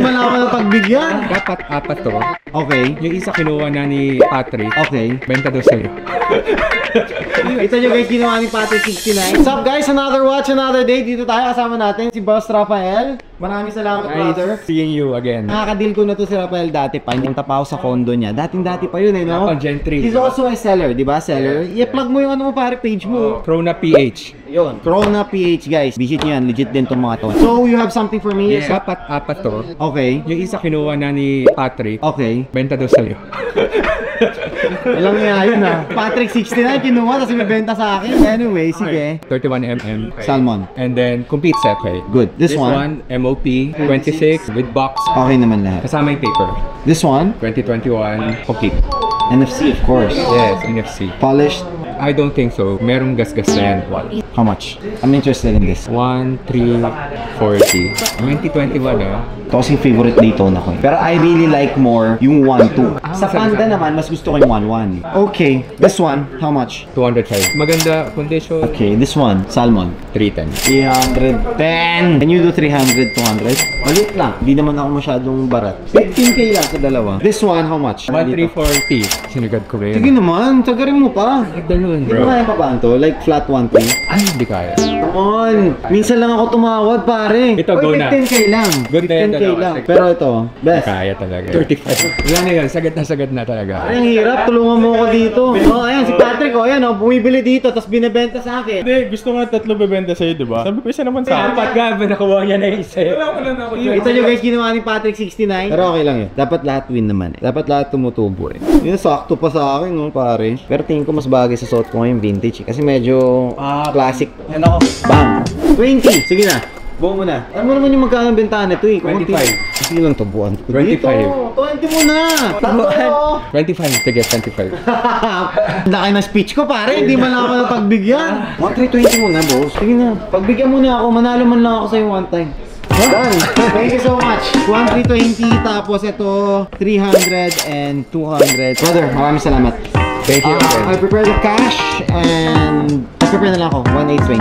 man ako napagbigyan. Dapat apat to. Okay. Yung isa kinuha na ni Patrick. Okay. Benta daw sa'yo. Ito nyo guys, ginawa ni Patrick 69. What's up guys? Another watch, another day. Dito tayo, kasama natin si Boss Rafael. Maraming salamat, brother. Seeing you again. Nakaka-deal ko na to si Rafael dati pa. Punta pa ako sa condo niya. Dating-dati pa yun eh, no? On Gentry. He's also a seller, di ba? Seller. I-plug mo yung ano mo pare, page mo. Corona PH. Yun. Corona PH guys. Visit nyo yan. Legit din tong mga to. So, you have something for me? Yes. Dapat apat to. Okay. Yung isa kinuha na ni Patrick. Okay. Benta daw sa'yo. Walang nga yun ha. Patrick 69 kinuha tapos ibibenta sa akin. Anyway, sige. 31mm. Salmon. And then, complete set. Okay. Good. This one, MOP 26 with box. Okay naman lahat. Kasama yung paper. This one? 2021, complete. NFC of course. Yes, NFC. Polished? I don't think so. Merong gasgas na yan. How much? I'm interested in this. 1,340. 2021 ah. Ito kasing favorite Daytona ko eh. Pero I really like more yung 1.2. Sa Panda naman, mas gusto ko yung 1.1. Okay, this one, how much? 205. Maganda condition. Okay, this one, salmon. 310. 310! Can you do 300, 200? Malit lang. Hindi naman ako masyadong barat. 15k lang sa dalawa. This one, how much? 1,340. Sinigad ko rin. Sige naman, tagarin mo pa. Dalun, Hindi mo kaya pa ba ito? Like flat 1.3? Ay, hindi kaya. Come on! Minsan lang ako tumawad, pare. Ito, go na. 15k lang. Good na yan, 15k dalawa. lang. Pero ito, best. Kaya talaga. 35. Wala na yun. Sagad na talaga. Ay, ang hirap. Tulungan mo ako dito. Oh, ayan, si Patrick, oh, ayan, oh, bumibili dito, tapos binibenta sa akin. Hindi, gusto nga tatlo bebenta sa'yo, di ba? Sabi ko isa naman sa akin. Dapat nga, nakuha niya na isa. Wala na ako dyan. Ito nyo guys, ginawa ni Patrick 69. Pero okay lang yun. Dapat lahat win naman eh. Dapat lahat tumutubo eh. Yun, sakto pa sa akin, no, pare. Pero tingin ko mas bagay sa suot ko ngayon vintage eh. Kasi medyo classic. Yan ako. Bang! 20! Sige na. Buo mo na. Ano mo naman yung magkano ng bentahan nito eh? 25. Sige lang to, buwan. 25. Dito, 20 mo na! Tatlo! 25. Sige, 25. Laki ng speech ko pare, hindi man ako napagbigyan. 1320 mo na, boss. Sige na. Pagbigyan mo na ako, manalo man lang ako sa'yo one time. Done! Thank you so much. 1320, tapos ito 300 and 200. Brother, maraming salamat. Thank you. I prepare the cash and prepare na lang ako, 1820.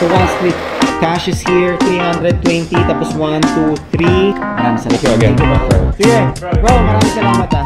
So one split. Cash is here, 320, tapos 1, 2, 3. Maraming salamat. Again. Sige, bro, maraming salamat ah.